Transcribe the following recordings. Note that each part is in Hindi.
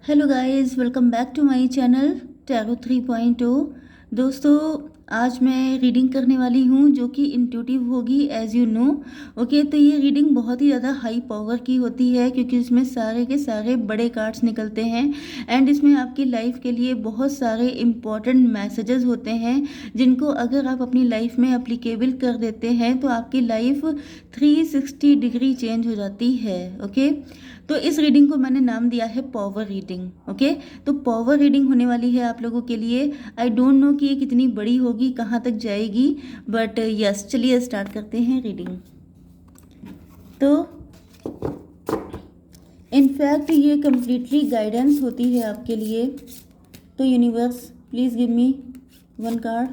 Hello guys, welcome back to my channel tarot 3.0। दोस्तों, आज मैं रीडिंग करने वाली हूँ जो कि इंट्यूटिव होगी एज यू नो। ओके, तो ये रीडिंग बहुत ही ज़्यादा हाई पावर की होती है क्योंकि इसमें सारे के सारे बड़े कार्ड्स निकलते हैं एंड इसमें आपकी लाइफ के लिए बहुत सारे इम्पॉर्टेंट मैसेजेस होते हैं जिनको अगर आप अपनी लाइफ में अप्लीकेबल कर देते हैं तो आपकी लाइफ 360 डिग्री चेंज हो जाती है। ओके, तो इस रीडिंग को मैंने नाम दिया है पावर रीडिंग। ओके, तो पावर रीडिंग होने वाली है आप लोगों के लिए। आई डोंट नो कि ये कितनी बड़ी होगी, कहाँ तक जाएगी, बट यस, चलिए स्टार्ट करते हैं रीडिंग। तो इनफैक्ट ये कम्प्लीटली गाइडेंस होती है आपके लिए। तो universe, please give me one card.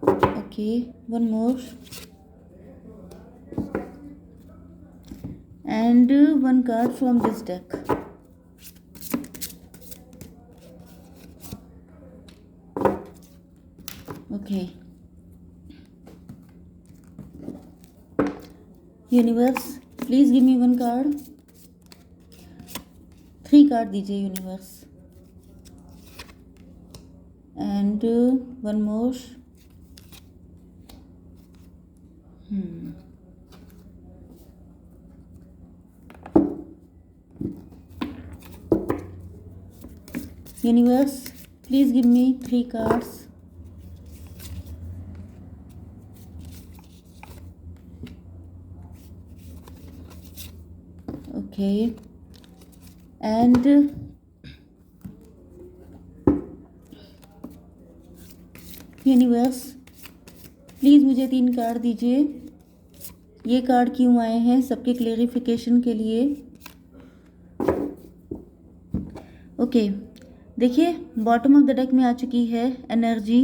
Okay, one more and one card from this deck. Okay, universe, please give me one card. 3 card दीजिए universe and one more. Universe, please give me 3 cards. Okay, and universe, please मुझे 3 कार्ड दीजिए। ये कार्ड क्यों आए हैं सबके क्लेरिफिकेशन के लिए। ओके, देखिए बॉटम ऑफ द डेक में आ चुकी है एनर्जी,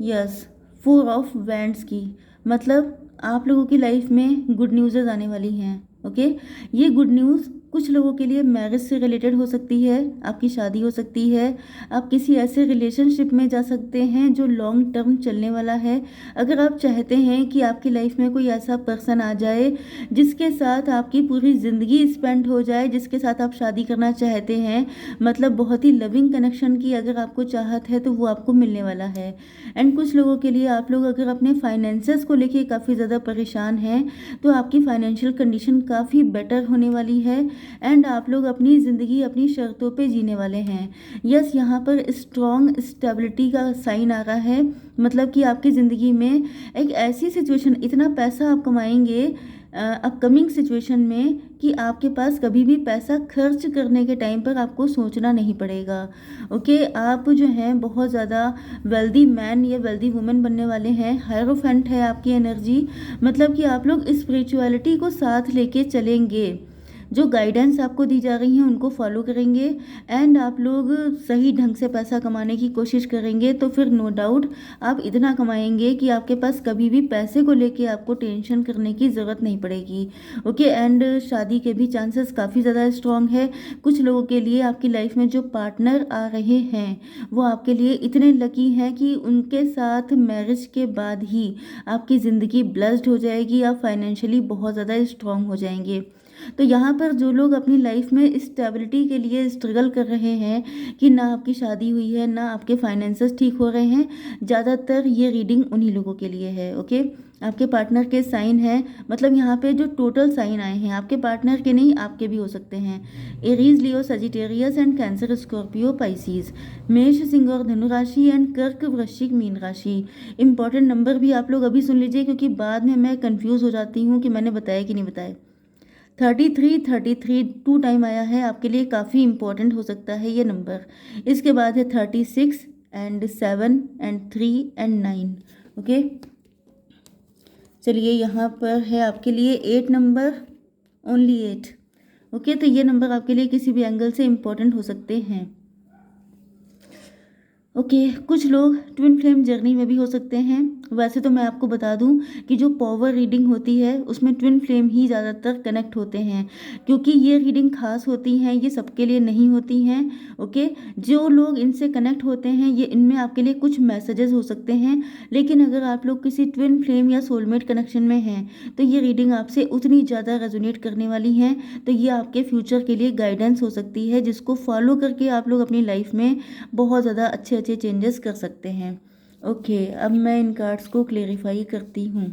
यस, 4 ऑफ वैंड्स की। मतलब आप लोगों की लाइफ में गुड न्यूज़ आने वाली हैं। ओके, ये गुड न्यूज़ कुछ लोगों के लिए मैरिज से रिलेटेड हो सकती है, आपकी शादी हो सकती है, आप किसी ऐसे रिलेशनशिप में जा सकते हैं जो लॉन्ग टर्म चलने वाला है। अगर आप चाहते हैं कि आपकी लाइफ में कोई ऐसा पर्सन आ जाए जिसके साथ आपकी पूरी ज़िंदगी स्पेंड हो जाए, जिसके साथ आप शादी करना चाहते हैं, मतलब बहुत ही लविंग कनेक्शन की अगर आपको चाहत है तो वो आपको मिलने वाला है। एंड कुछ लोगों के लिए आप लोग अगर अपने फाइनेंसेस को लेके काफ़ी ज़्यादा परेशान हैं तो आपकी फाइनेंशियल कंडीशन काफ़ी बेटर होने वाली है एंड आप लोग अपनी ज़िंदगी अपनी शर्तों पे जीने वाले हैं। यस, यहाँ पर स्ट्रॉन्ग स्टेबिलिटी का साइन आ रहा है, मतलब कि आपकी ज़िंदगी में एक ऐसी सिचुएशन, इतना पैसा आप कमाएंगे अपकमिंग सिचुएशन में कि आपके पास कभी भी पैसा खर्च करने के टाइम पर आपको सोचना नहीं पड़ेगा। ओके, आप जो हैं बहुत ज़्यादा वेल्दी मैन या वेल्दी वुमेन बनने वाले हैं। हायरोफेंट है आपकी एनर्जी, मतलब कि आप लोग स्पिरिचुअलिटी को साथ लेके चलेंगे, जो गाइडेंस आपको दी जा रही हैं उनको फॉलो करेंगे एंड आप लोग सही ढंग से पैसा कमाने की कोशिश करेंगे तो फिर नो डाउट आप इतना कमाएंगे कि आपके पास कभी भी पैसे को लेके आपको टेंशन करने की ज़रूरत नहीं पड़ेगी। ओके, एंड शादी के भी चांसेस काफ़ी ज़्यादा स्ट्रॉन्ग है। कुछ लोगों के लिए आपकी लाइफ में जो पार्टनर आ रहे हैं वो आपके लिए इतने लकी हैं कि उनके साथ मैरिज के बाद ही आपकी ज़िंदगी ब्लेस्ड हो जाएगी, आप फाइनेंशियली बहुत ज़्यादा स्ट्रॉन्ग हो जाएंगे। तो यहाँ पर जो लोग अपनी लाइफ में स्टेबिलिटी के लिए स्ट्रगल कर रहे हैं कि ना आपकी शादी हुई है ना आपके फाइनेंसेस ठीक हो रहे हैं, ज़्यादातर ये रीडिंग उन्हीं लोगों के लिए है। ओके, आपके पार्टनर के साइन हैं, मतलब यहाँ पे जो टोटल साइन आए हैं आपके पार्टनर के नहीं, आपके भी हो सकते हैं। Aries, Leo, Sagittarius and cancer, Scorpio, Pisces, मेष, सिंह और धनु राशि एंड कर्क, वृश्चिक, मीन राशि। इंपॉर्टेंट नंबर भी आप लोग अभी सुन लीजिए क्योंकि बाद में मैं कंफ्यूज हो जाती हूँ कि मैंने बताया कि नहीं बताया। 33 टू टाइम आया है, आपके लिए काफ़ी इंपॉर्टेंट हो सकता है ये नंबर। इसके बाद है 36 एंड 7 एंड 3 एंड 9। ओके, चलिए यहाँ पर है आपके लिए 8 नंबर, ओनली 8। ओके, तो ये नंबर आपके लिए किसी भी एंगल से इम्पोर्टेंट हो सकते हैं। ओके, कुछ लोग ट्विन फ्लेम जर्नी में भी हो सकते हैं। वैसे तो मैं आपको बता दूं कि जो पावर रीडिंग होती है उसमें ट्विन फ्लेम ही ज़्यादातर कनेक्ट होते हैं, क्योंकि ये रीडिंग खास होती हैं, ये सबके लिए नहीं होती हैं। ओके, जो लोग इनसे कनेक्ट होते हैं ये इनमें आपके लिए कुछ मैसेजेस हो सकते हैं, लेकिन अगर आप लोग किसी ट्विन फ्लेम या सोलमेट कनेक्शन में हैं तो ये रीडिंग आपसे उतनी ज़्यादा रेजोनेट करने वाली हैं। तो ये आपके फ्यूचर के लिए गाइडेंस हो सकती है, जिसको फॉलो करके आप लोग अपनी लाइफ में बहुत ज़्यादा अच्छे अच्छे चेंजेस कर सकते हैं। ओके, अब मैं इन कार्ड्स को क्लेरिफाई करती हूँ।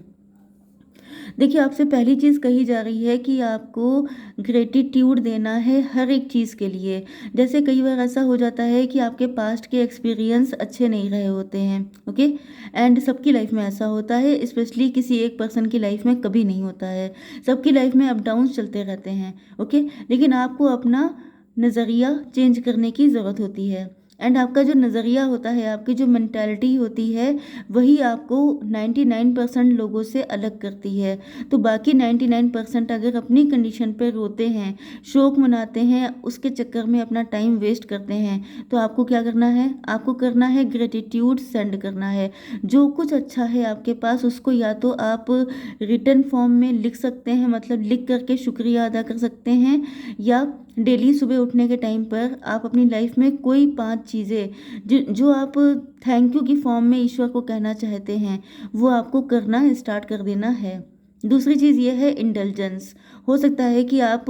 देखिए, आपसे पहली चीज़ कही जा रही है कि आपको ग्रेटिट्यूड देना है हर एक चीज़ के लिए। जैसे कई बार ऐसा हो जाता है कि आपके पास्ट के एक्सपीरियंस अच्छे नहीं रहे होते हैं। ओके, एंड सबकी लाइफ में ऐसा होता है, स्पेशली किसी एक पर्सन की लाइफ में कभी नहीं होता है। सबकी लाइफ में अप डाउन्स चलते रहते हैं। ओके, लेकिन आपको अपना नज़रिया चेंज करने की ज़रूरत होती है। एंड आपका जो नज़रिया होता है, आपकी जो मेंटालिटी होती है, वही आपको 99% लोगों से अलग करती है। तो बाकी 99% अगर अपनी कंडीशन पे रोते हैं, शोक मनाते हैं, उसके चक्कर में अपना टाइम वेस्ट करते हैं, तो आपको क्या करना है? आपको करना है ग्रेटिट्यूड सेंड करना है। जो कुछ अच्छा है आपके पास उसको या तो आप रिटर्न फॉर्म में लिख सकते हैं, मतलब लिख करके शुक्रिया अदा कर सकते हैं, या डेली सुबह उठने के टाइम पर आप अपनी लाइफ में कोई 5 चीज़ें जो आप थैंक यू की फॉर्म में ईश्वर को कहना चाहते हैं, वो आपको करना स्टार्ट कर देना है। दूसरी चीज़ ये है इंडल्जेंस। हो सकता है कि आप,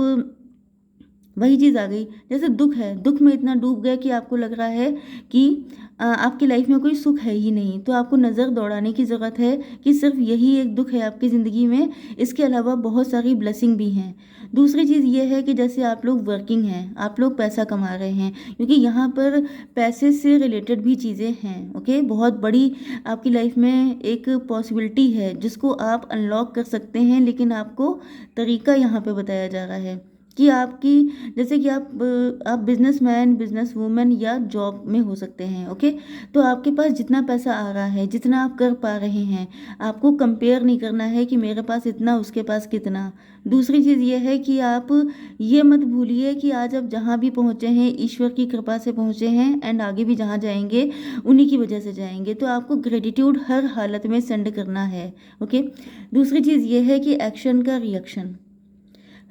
वही चीज़ आ गई, जैसे दुख है, दुख में इतना डूब गए कि आपको लग रहा है कि आपकी लाइफ में कोई सुख है ही नहीं, तो आपको नज़र दौड़ाने की ज़रूरत है कि सिर्फ यही एक दुख है आपकी ज़िंदगी में, इसके अलावा बहुत सारी ब्लेसिंग भी हैं। दूसरी चीज़ ये है कि जैसे आप लोग वर्किंग हैं, आप लोग पैसा कमा रहे हैं, क्योंकि यहाँ पर पैसे से रिलेटेड भी चीज़ें हैं। ओके, बहुत बड़ी आपकी लाइफ में एक पॉसिबिलिटी है जिसको आप अनलॉक कर सकते हैं, लेकिन आपको तरीका यहाँ पे बताया जा रहा है कि आपकी, जैसे कि आप बिजनेसमैन, बिजनेस वूमेन या जॉब में हो सकते हैं। ओके, तो आपके पास जितना पैसा आ रहा है, जितना आप कर पा रहे हैं, आपको कंपेयर नहीं करना है कि मेरे पास इतना, उसके पास कितना। दूसरी चीज़ ये है कि आप ये मत भूलिए कि आज आप जहाँ भी पहुँचे हैं ईश्वर की कृपा से पहुँचे हैं, एंड आगे भी जहाँ जाएंगे उन्हीं की वजह से जाएंगे। तो आपको ग्रेटिट्यूड हर हालत में सेंड करना है। ओके, दूसरी चीज़ ये है कि एक्शन का रिएक्शन,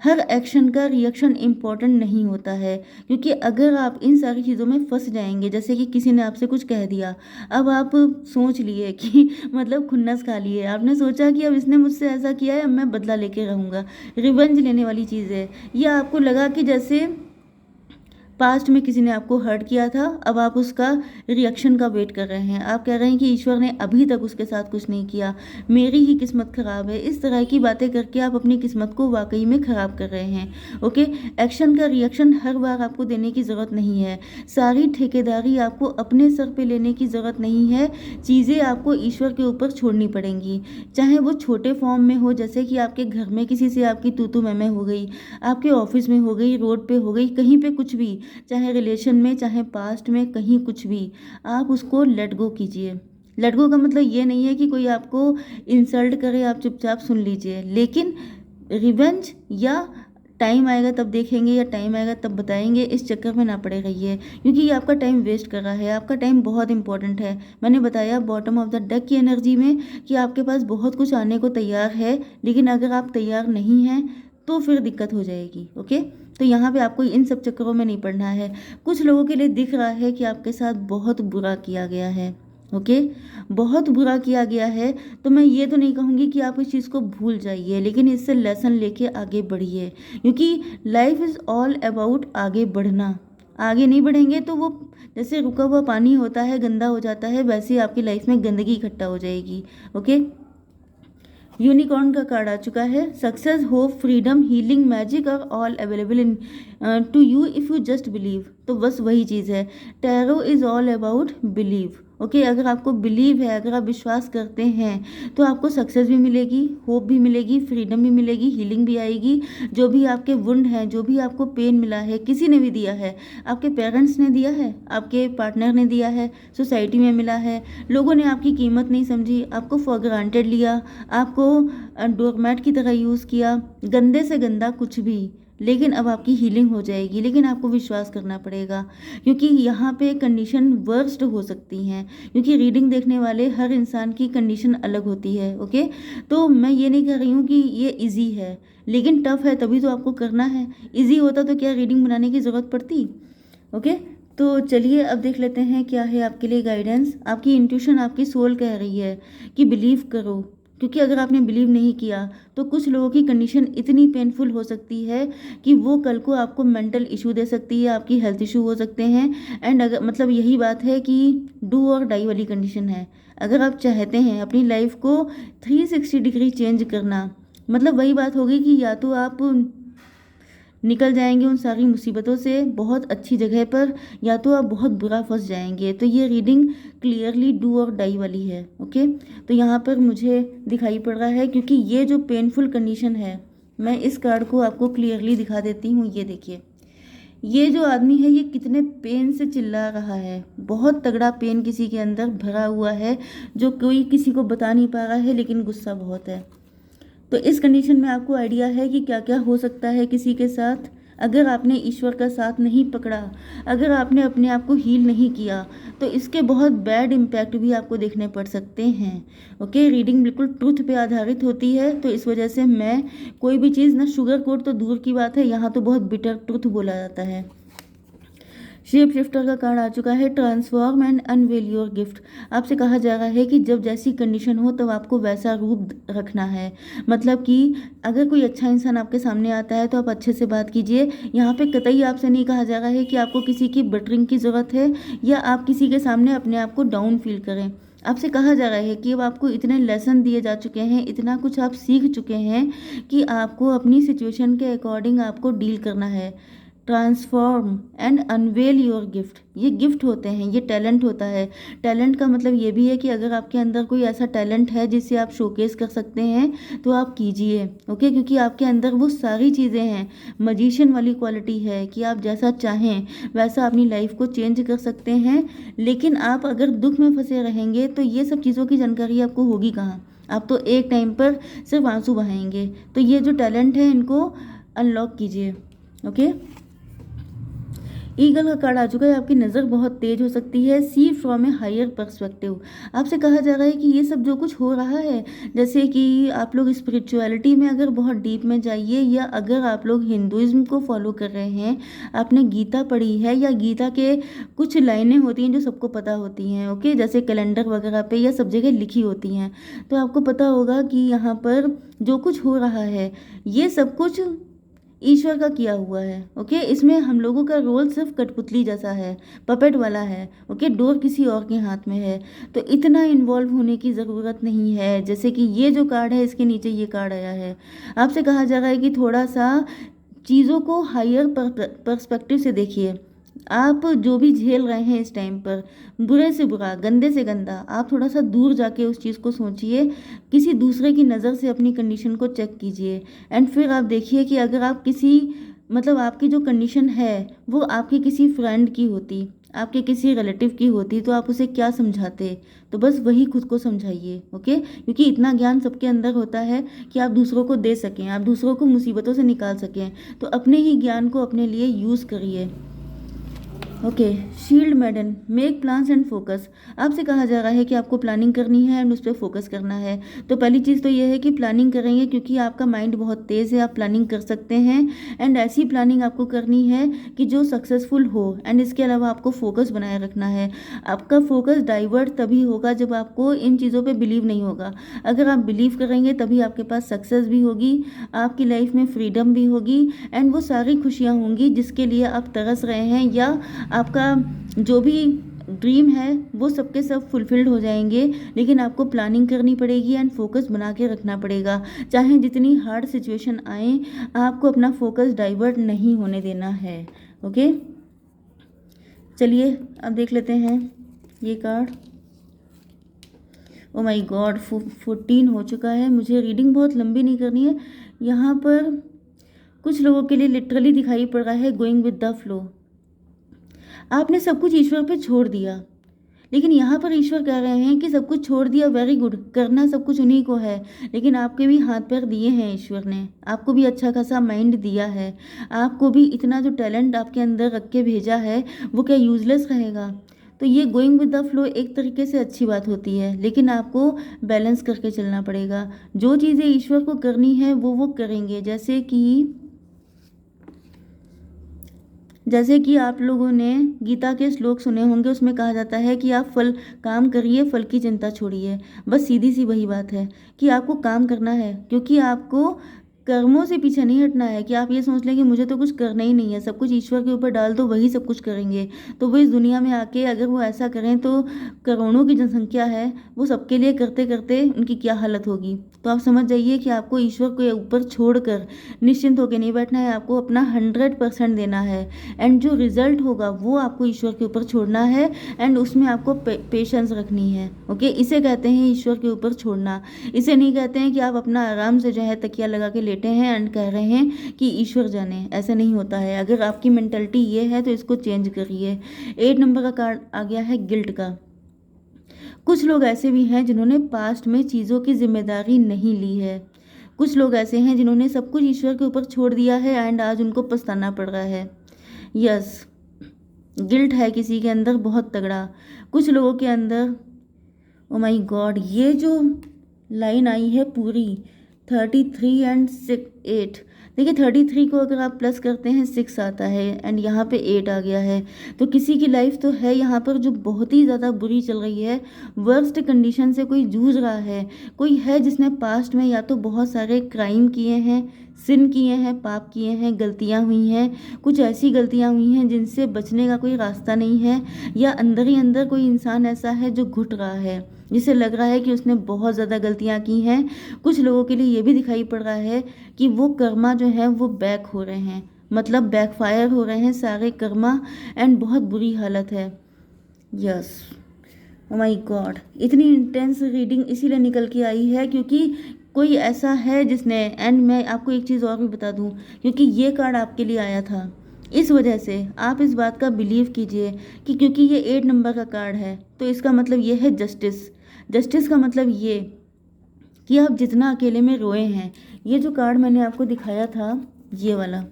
हर एक्शन का रिएक्शन इम्पॉर्टेंट नहीं होता है, क्योंकि अगर आप इन सारी चीज़ों में फंस जाएंगे, जैसे कि किसी ने आपसे कुछ कह दिया, अब आप सोच लिए कि मतलब खुन्नस खा लिए, आपने सोचा कि अब इसने मुझसे ऐसा किया है, अब मैं बदला लेके रहूँगा, रिवेंज लेने वाली चीज़ है। या आपको लगा कि जैसे पास्ट में किसी ने आपको हर्ट किया था, अब आप उसका रिएक्शन का वेट कर रहे हैं, आप कह रहे हैं कि ईश्वर ने अभी तक उसके साथ कुछ नहीं किया, मेरी ही किस्मत ख़राब है। इस तरह की बातें करके आप अपनी किस्मत को वाकई में ख़राब कर रहे हैं। ओके, एक्शन का रिएक्शन हर बार आपको देने की ज़रूरत नहीं है, सारी ठेकेदारी आपको अपने सर पर लेने की ज़रूरत नहीं है, चीज़ें आपको ईश्वर के ऊपर छोड़नी पड़ेंगी, चाहे वो छोटे फॉर्म में हो, जैसे कि आपके घर में किसी से आपकी तू मैं हो गई, आपके ऑफिस में हो गई, रोड पे हो गई, कहीं पे कुछ भी, चाहे रिलेशन में, चाहे पास्ट में, कहीं कुछ भी, आप उसको लेट गो कीजिए। लेट गो का मतलब ये नहीं है कि कोई आपको इंसल्ट करे आप चुपचाप सुन लीजिए, लेकिन रिवेंज या टाइम आएगा तब देखेंगे या टाइम आएगा तब बताएंगे, इस चक्कर में ना पड़े रहिए, क्योंकि ये आपका टाइम वेस्ट कर रहा है। आपका टाइम बहुत इंपॉर्टेंट है। मैंने बताया बॉटम ऑफ द डेक की एनर्जी में कि आपके पास बहुत कुछ आने को तैयार है, लेकिन अगर आप तैयार नहीं हैं तो फिर दिक्कत हो जाएगी। ओके, तो यहाँ पे आपको इन सब चक्करों में नहीं पड़ना है। कुछ लोगों के लिए दिख रहा है कि आपके साथ बहुत बुरा किया गया है। ओके, बहुत बुरा किया गया है, तो मैं ये तो नहीं कहूँगी कि आप इस चीज़ को भूल जाइए, लेकिन इससे लेसन लेके आगे बढ़िए, क्योंकि लाइफ इज़ ऑल अबाउट आगे बढ़ना। आगे नहीं बढ़ेंगे तो वो जैसे रुका हुआ पानी होता है, गंदा हो जाता है, वैसे ही आपकी लाइफ में गंदगी इकट्ठा हो जाएगी। ओके, यूनिकॉर्न का कार्ड आ चुका है। Success, hope, freedom, healing, magic are all available in to you if you just believe. तो बस वही चीज़ है, tarot is all about believe. Okay, अगर आपको बिलीव है, अगर आप विश्वास करते हैं, तो आपको सक्सेस भी मिलेगी, होप भी मिलेगी, फ्रीडम भी मिलेगी, हीलिंग भी आएगी। जो भी आपके वुंड हैं, जो भी आपको पेन मिला है, किसी ने भी दिया है, आपके पेरेंट्स ने दिया है, आपके पार्टनर ने दिया है, सोसाइटी में मिला है, लोगों ने आपकी कीमत नहीं समझी, आपको फॉर ग्रांटेड लिया, आपको डोरमैट की तरह यूज़ किया, गंदे से गंदा कुछ भी, लेकिन अब आपकी हीलिंग हो जाएगी, लेकिन आपको विश्वास करना पड़ेगा, क्योंकि यहाँ पे कंडीशन वर्स्ट हो सकती हैं, क्योंकि रीडिंग देखने वाले हर इंसान की कंडीशन अलग होती है। ओके, तो मैं ये नहीं कह रही हूँ कि ये इजी है, लेकिन टफ है तभी तो आपको करना है। इजी होता तो क्या रीडिंग बनाने की ज़रूरत पड़ती। ओके, तो चलिए अब देख लेते हैं क्या है आपके लिए गाइडेंस। आपकी इंट्यूशन, आपकी सोल कह रही है कि बिलीव करो, क्योंकि अगर आपने बिलीव नहीं किया तो कुछ लोगों की कंडीशन इतनी पेनफुल हो सकती है कि वो कल को आपको मेंटल इशू दे सकती है, आपकी हेल्थ इशू हो सकते हैं। एंड अगर मतलब यही बात है कि डू और डाई वाली कंडीशन है। अगर आप चाहते हैं अपनी लाइफ को 360 डिग्री चेंज करना, मतलब वही बात होगी कि या तो आप निकल जाएंगे उन सारी मुसीबतों से बहुत अच्छी जगह पर, या तो आप बहुत बुरा फंस जाएंगे। तो ये रीडिंग क्लियरली डू और डाई वाली है। ओके, तो यहाँ पर मुझे दिखाई पड़ रहा है, क्योंकि ये जो पेनफुल कंडीशन है, मैं इस कार्ड को आपको क्लियरली दिखा देती हूँ। ये देखिए, ये जो आदमी है ये कितने पेन से चिल्ला रहा है, बहुत तगड़ा पेन किसी के अंदर भरा हुआ है, जो कोई किसी को बता नहीं पा रहा है, लेकिन गुस्सा बहुत है। तो इस कंडीशन में आपको आइडिया है कि क्या क्या हो सकता है किसी के साथ अगर आपने ईश्वर का साथ नहीं पकड़ा, अगर आपने अपने आप को हील नहीं किया, तो इसके बहुत बैड इम्पैक्ट भी आपको देखने पड़ सकते हैं। ओके, रीडिंग बिल्कुल ट्रुथ पे आधारित होती है, तो इस वजह से मैं कोई भी चीज़ ना शुगर कोट तो दूर की बात है, यहाँ तो बहुत बिटर ट्रुथ बोला जाता है। शेप शिफ्टर का कार्ड आ चुका है, transform and unveil your gift. आपसे कहा जा रहा है कि जब जैसी कंडीशन हो तब आपको वैसा रूप रखना है। मतलब कि अगर कोई अच्छा इंसान आपके सामने आता है तो आप अच्छे से बात कीजिए। यहाँ पे कतई आपसे नहीं कहा जा रहा है कि आपको किसी की बटरिंग की ज़रूरत है या आप किसी के सामने अपने आप को डाउन फील करें। आपसे कहा जा रहा है कि अब आपको इतने लेसन दिए जा चुके हैं, इतना कुछ आप सीख चुके हैं कि आपको अपनी सिचुएशन के अकॉर्डिंग आपको डील करना है। Transform and unveil your gift, ये गिफ्ट होते हैं, ये टैलेंट होता है। टैलेंट का मतलब ये भी है कि अगर आपके अंदर कोई ऐसा टैलेंट है जिसे आप शोकेस कर सकते हैं तो आप कीजिए। ओके, क्योंकि आपके अंदर वो सारी चीज़ें हैं, मजिशियन वाली क्वालिटी है कि आप जैसा चाहें वैसा अपनी लाइफ को चेंज कर सकते हैं। लेकिन आप अगर दुख में फंसे रहेंगे तो ये सब चीज़ों की जानकारी आपको होगी कहाँ। आप तो एक टाइम पर सिर्फ आंसू बहाएंगे। तो ये जो टैलेंट है इनको अनलॉक कीजिए। ओके, ईगल का कार्ड आ चुका है, आपकी नज़र बहुत तेज हो सकती है। सी फ्रॉम ए हायर पर्सपेक्टिव, आपसे कहा जा रहा है कि ये सब जो कुछ हो रहा है, जैसे कि आप लोग स्पिरिचुअलिटी में अगर बहुत डीप में जाइए, या अगर आप लोग हिंदुइज्म को फॉलो कर रहे हैं, आपने गीता पढ़ी है, या गीता के कुछ लाइनें होती हैं जो सबको पता होती हैं। ओके, जैसे कैलेंडर वगैरह पे या सब जगह लिखी होती हैं, तो आपको पता होगा कि यहाँ पर जो कुछ हो रहा है ये सब कुछ ईश्वर का किया हुआ है। ओके, इसमें हम लोगों का रोल सिर्फ कठपुतली जैसा है, पपेट वाला है। ओके, डोर किसी और के हाथ में है, तो इतना इन्वॉल्व होने की ज़रूरत नहीं है। जैसे कि ये जो कार्ड है इसके नीचे ये कार्ड आया है, आपसे कहा जा रहा है कि थोड़ा सा चीज़ों को हायर पर्सपेक्टिव से देखिए। आप जो भी झेल रहे हैं इस टाइम पर, बुरे से बुरा, गंदे से गंदा, आप थोड़ा सा दूर जाके उस चीज़ को सोचिए, किसी दूसरे की नज़र से अपनी कंडीशन को चेक कीजिए। एंड फिर आप देखिए कि अगर आप किसी मतलब आपकी जो कंडीशन है वो आपकी किसी फ्रेंड की होती, आपके किसी रिलेटिव की होती, तो आप उसे क्या समझाते। तो बस वही खुद को समझाइए। ओके, क्योंकि इतना ज्ञान सबके अंदर होता है कि आप दूसरों को दे सकें, आप दूसरों को मुसीबतों से निकाल सकें, तो अपने ही ज्ञान को अपने लिए यूज़ करिए। Okay, shield maiden, make plans and focus. आपसे कहा जा रहा है कि आपको प्लानिंग करनी है एंड उस पर फोकस करना है। तो पहली चीज़ तो ये है कि प्लानिंग करेंगे, क्योंकि आपका माइंड बहुत तेज़ है, आप प्लानिंग कर सकते हैं। एंड ऐसी प्लानिंग आपको करनी है कि जो सक्सेसफुल हो। एंड इसके अलावा आपको फोकस बनाए रखना है। आपका फोकस डाइवर्ट तभी होगा जब आपको इन चीज़ों पर बिलीव नहीं होगा। अगर आप बिलीव करेंगे तभी आपके पास सक्सेस भी होगी, आपकी लाइफ में फ्रीडम भी होगी, एंड वो सारी खुशियाँ होंगी जिसके लिए आप तरस रहे हैं, या आपका जो भी ड्रीम है वो सबके सब फुलफिल्ड हो जाएंगे। लेकिन आपको प्लानिंग करनी पड़ेगी एंड फोकस बना के रखना पड़ेगा। चाहे जितनी हार्ड सिचुएशन आए, आपको अपना फोकस डाइवर्ट नहीं होने देना है। ओके, चलिए अब देख लेते हैं ये कार्ड। ओ माय गॉड, 14 हो चुका है। मुझे रीडिंग बहुत लंबी नहीं करनी है। यहाँ पर कुछ लोगों के लिए लिटरली दिखाई पड़ रहा है गोइंग विद द फ्लो। आपने सब कुछ ईश्वर पे छोड़ दिया, लेकिन यहाँ पर ईश्वर कह रहे हैं कि सब कुछ छोड़ दिया, वेरी गुड, करना सब कुछ उन्हीं को है, लेकिन आपके भी हाथ पैर दिए हैं ईश्वर ने, आपको भी अच्छा खासा माइंड दिया है, आपको भी इतना जो टैलेंट आपके अंदर रख के भेजा है वो क्या यूजलेस रहेगा। तो ये गोइंग विद द फ्लो एक तरीके से अच्छी बात होती है, लेकिन आपको बैलेंस करके चलना पड़ेगा। जो चीज़ें ईश्वर को करनी है वो करेंगे। जैसे कि आप लोगों ने गीता के श्लोक सुने होंगे, उसमें कहा जाता है कि आप काम करिए, फल की चिंता छोड़िए। बस सीधी सी वही बात है कि आपको काम करना है, क्योंकि आपको कर्मों से पीछे नहीं हटना है कि आप ये सोच लें कि मुझे तो कुछ करना ही नहीं है, सब कुछ ईश्वर के ऊपर डाल दो, वही सब कुछ करेंगे। तो वो इस दुनिया में आके अगर वो ऐसा करें तो करोड़ों की जनसंख्या है, वो सबके लिए करते करते उनकी क्या हालत होगी। तो आप समझ जाइए कि आपको ईश्वर के ऊपर छोड़कर निश्चिंत होकर नहीं बैठना है, आपको अपना 100% देना है, एंड जो रिजल्ट होगा वो आपको ईश्वर के ऊपर छोड़ना है, एंड उसमें आपको पेशेंस रखनी है। ओके, इसे कहते हैं ईश्वर के ऊपर छोड़ना। इसे नहीं कहते हैं कि आप अपना आराम से जो है तकिया लगा के लेटे हैं एंड कह रहे हैं कि ईश्वर जाने, ऐसा नहीं होता है। अगर आपकी मेंटलिटी ये है तो इसको चेंज करिए। 8 नंबर का कार्ड आ गया है गिल्ट का। कुछ लोग ऐसे भी हैं जिन्होंने पास्ट में चीज़ों की जिम्मेदारी नहीं ली है। कुछ लोग ऐसे हैं जिन्होंने सब कुछ ईश्वर के ऊपर छोड़ दिया है एंड आज उनको पछताना पड़ रहा है। यस, गिल्ट है किसी के अंदर बहुत तगड़ा, कुछ लोगों के अंदर। ओ माय गॉड, ये जो लाइन आई है पूरी 33 एंड 8, देखिए 33 को अगर आप प्लस करते हैं 6 आता है, एंड यहाँ पे 8 आ गया है। तो किसी की लाइफ तो है यहाँ पर जो बहुत ही ज़्यादा बुरी चल रही है, वर्स्ट कंडीशन से कोई जूझ रहा है। कोई है जिसने पास्ट में या तो बहुत सारे क्राइम किए हैं, सिन किए हैं, पाप किए हैं, गलतियाँ हुई हैं, कुछ ऐसी गलतियाँ हुई हैं जिनसे बचने का कोई रास्ता नहीं है, या अंदर ही अंदर कोई इंसान ऐसा है जो घुट रहा है, जिसे लग रहा है कि उसने बहुत ज़्यादा गलतियाँ की हैं। कुछ लोगों के लिए ये भी दिखाई पड़ रहा है कि वो कर्मा जो है वो बैक हो रहे हैं, मतलब बैकफायर हो रहे हैं सारे कर्मा, एंड बहुत बुरी हालत है। यस, ओ माय गॉड, इतनी इंटेंस रीडिंग इसीलिए निकल के आई है क्योंकि कोई ऐसा है जिसने, एंड मैं आपको एक चीज़ और भी बता दूं, क्योंकि ये कार्ड आपके लिए आया था, इस वजह से आप इस बात का बिलीव कीजिए कि क्योंकि ये 8 नंबर का कार्ड है तो इसका मतलब ये है जस्टिस। जस्टिस का मतलब ये कि आप जितना अकेले में रोए हैं, ये जो कार्ड मैंने आपको दिखाया था, ये वाला,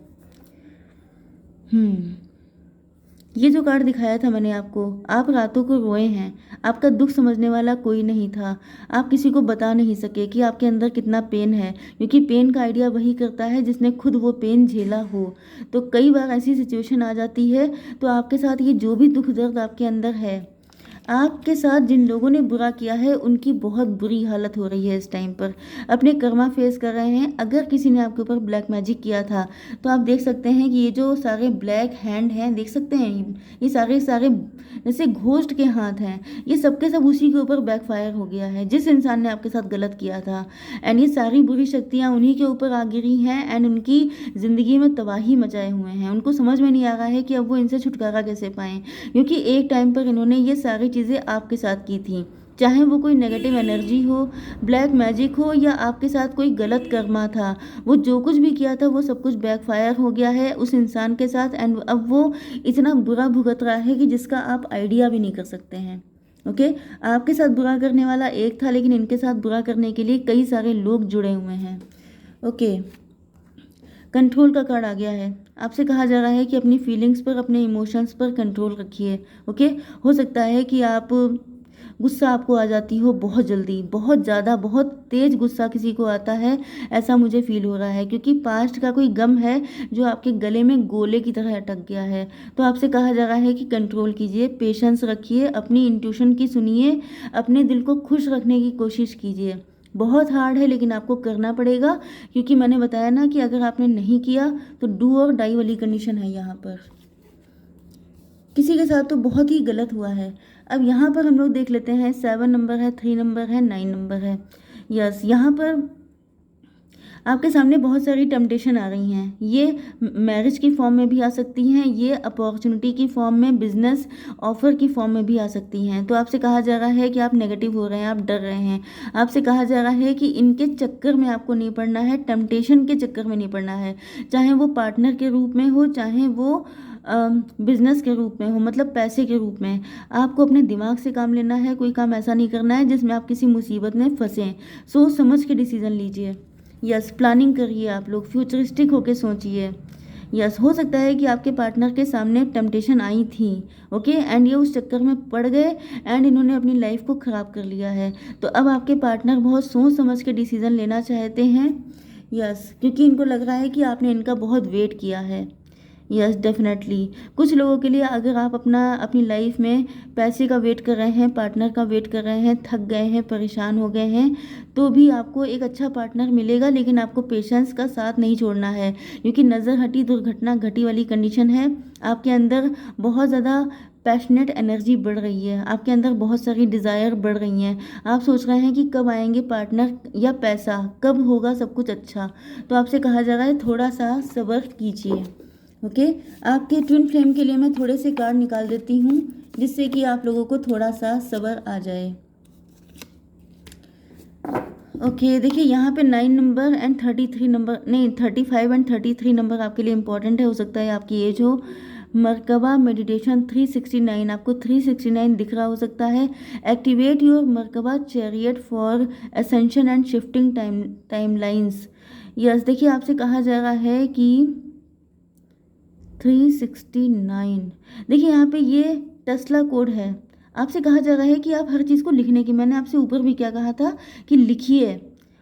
ये जो कार्ड दिखाया था मैंने आपको, आप रातों को रोए हैं, आपका दुख समझने वाला कोई नहीं था, आप किसी को बता नहीं सके कि आपके अंदर कितना पेन है, क्योंकि पेन का आइडिया वही करता है जिसने खुद वो पेन झेला हो। तो कई बार ऐसी सिचुएशन आ जाती है, तो आपके साथ ये जो भी दुख दर्द आपके अंदर है, आपके साथ जिन लोगों ने बुरा किया है उनकी बहुत बुरी हालत हो रही है इस टाइम पर, अपने कर्मा फेस कर रहे हैं। अगर किसी ने आपके ऊपर ब्लैक मैजिक किया था तो आप देख सकते हैं कि ये जो सारे ब्लैक हैंड हैं, देख सकते हैं ये सारे सारे जैसे घोस्ट के हाथ हैं, ये सबके सब उसी के ऊपर बैकफायर हो गया है जिस इंसान ने आपके साथ गलत किया था, एंड ये सारी बुरी शक्तियाँ उन्हीं के ऊपर आ गिरी हैं, एंड उनकी ज़िंदगी में तबाही मचाए हुए हैं। उनको समझ में नहीं आ रहा है कि अब वो इनसे छुटकारा कैसे पाएँ, क्योंकि एक टाइम पर इन्होंने ये सारी चीज़ें आपके साथ की थी, चाहे वो कोई नेगेटिव एनर्जी हो, ब्लैक मैजिक हो, या आपके साथ कोई गलत कर्मा था, वो जो कुछ भी किया था वो सब कुछ बैकफायर हो गया है उस इंसान के साथ, एंड अब वो इतना बुरा भुगत रहा है कि जिसका आप आइडिया भी नहीं कर सकते हैं। ओके, आपके साथ बुरा करने वाला एक था, लेकिन इनके साथ बुरा करने के लिए कई सारे लोग जुड़े हुए हैं। ओके, कंट्रोल का कार्ड आ गया है। आपसे कहा जा रहा है कि अपनी फीलिंग्स पर, अपने इमोशंस पर कंट्रोल रखिए। ओके, हो सकता है कि आप गुस्सा आपको आ जाती हो बहुत जल्दी, बहुत ज़्यादा, बहुत तेज़ गुस्सा किसी को आता है, ऐसा मुझे फील हो रहा है, क्योंकि पास्ट का कोई गम है जो आपके गले में गोले की तरह अटक गया है। तो आपसे कहा जा रहा है कि कंट्रोल कीजिए, पेशेंस रखिए, अपनी इंट्यूशन की सुनिए, अपने दिल को खुश रखने की कोशिश कीजिए। बहुत हार्ड है लेकिन आपको करना पड़ेगा, क्योंकि मैंने बताया ना कि अगर आपने नहीं किया तो डू और डाई वाली कंडीशन है यहाँ पर। किसी के साथ तो बहुत ही गलत हुआ है। अब यहाँ पर हम लोग देख लेते हैं, 7 नंबर है, 3 नंबर है, 9 नंबर है। यस, यहाँ पर आपके सामने बहुत सारी टेम्पटेशन आ रही हैं। ये मैरिज की फॉर्म में भी आ सकती हैं, ये अपॉर्चुनिटी की फॉर्म में, बिजनेस ऑफर की फॉर्म में भी आ सकती हैं। तो आपसे कहा जा रहा है कि आप नेगेटिव हो रहे हैं, आप डर रहे हैं। आपसे कहा जा रहा है कि इनके चक्कर में आपको नहीं पड़ना है, टेम्पटेशन के चक्कर में नहीं पड़ना है, चाहे वो पार्टनर के रूप में हो, चाहे वो बिजनेस के रूप में हो, मतलब पैसे के रूप में। आपको अपने दिमाग से काम लेना है, कोई काम ऐसा नहीं करना है जिसमें आप किसी मुसीबत में फंसें। सोच समझ के डिसीजन लीजिए। यस, प्लानिंग करिए, आप लोग फ्यूचरिस्टिक होके सोचिए। यस, हो सकता है कि आपके पार्टनर के सामने टेम्पटेशन आई थी, ओके, एंड ये उस चक्कर में पड़ गए एंड इन्होंने अपनी लाइफ को ख़राब कर लिया है। तो अब आपके पार्टनर बहुत सोच समझ के डिसीजन लेना चाहते हैं। यस, क्योंकि इनको लग रहा है कि आपने इनका बहुत वेट किया है। यस, डेफिनेटली कुछ लोगों के लिए अगर आप अपनी लाइफ में पैसे का वेट कर रहे हैं, पार्टनर का वेट कर रहे हैं, थक गए हैं, परेशान हो गए हैं, तो भी आपको एक अच्छा पार्टनर मिलेगा, लेकिन आपको पेशेंस का साथ नहीं छोड़ना है, क्योंकि नज़र हटी दुर्घटना घटी वाली कंडीशन है। आपके अंदर बहुत ज़्यादा पैशनेट एनर्जी बढ़ रही है, आपके अंदर बहुत सारी डिज़ायर बढ़ रही हैं। आप सोच रहे हैं कि कब आएंगे पार्टनर या पैसा, कब होगा सब कुछ अच्छा। तो आपसे कहा जा रहा है थोड़ा सा सब्र कीजिए, ओके। आपके ट्विन फ्लेम के लिए मैं थोड़े से कार्ड निकाल देती हूँ, जिससे कि आप लोगों को थोड़ा सा सब्र आ जाए। ओके, देखिए यहाँ पे 9 नंबर एंड 33 नंबर, नहीं 35 एंड 33 नंबर आपके लिए इंपॉर्टेंट है। हो सकता है आपकी एज हो। मरकबा मेडिटेशन 369, आपको 369 दिख रहा हो सकता है। Activate your merkaba chariot for ascension and shifting timelines. Yes, देखिए आपसे कहा जा रहा है कि 369, देखिए यहाँ पे ये टेस्ला कोड है। आपसे कहा जा रहा है कि आप हर चीज़ को लिखने की, मैंने आपसे ऊपर भी क्या कहा था कि लिखिए,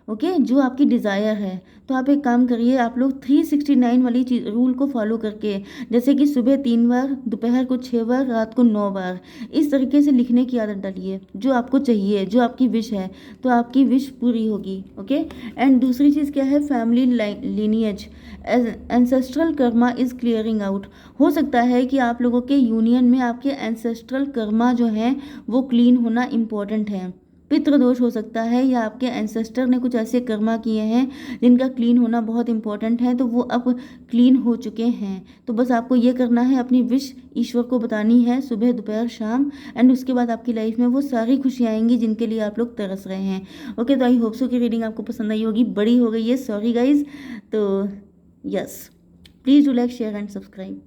ओके, जो आपकी डिज़ायर है। तो आप एक काम करिए, आप लोग 369 वाली चीज रूल को फॉलो करके, जैसे कि सुबह 3 बार, दोपहर को 6 बार, रात को 9 बार, इस तरीके से लिखने की आदत डालिए जो आपको चाहिए, जो आपकी विश है, तो आपकी विश पूरी होगी, ओके। एंड दूसरी चीज़ क्या है, family lineage, ancestral Karma is clearing out. हो सकता है कि आप लोगों के यूनियन में आपके एंसेस्ट्रल कर्मा जो हैं वो क्लीन होना इम्पॉर्टेंट है। पितृदोष हो सकता है, या आपके एंसेस्टर ने कुछ ऐसे कर्मा किए हैं जिनका क्लीन होना बहुत इंपॉर्टेंट है, तो वो अब क्लीन हो चुके हैं। तो बस आपको ये करना है, अपनी विश ईश्वर को बतानी है सुबह दोपहर शाम, एंड उसके बाद आपकी लाइफ में वो सारी खुशियाँ आएंगी जिनके लिए आप लोग तरस रहे हैं। ओके, तो आई होप सो की रीडिंग आपको पसंद आई होगी। बड़ी हो गई है, सॉरी गाइज। तो yes, please do like share and subscribe.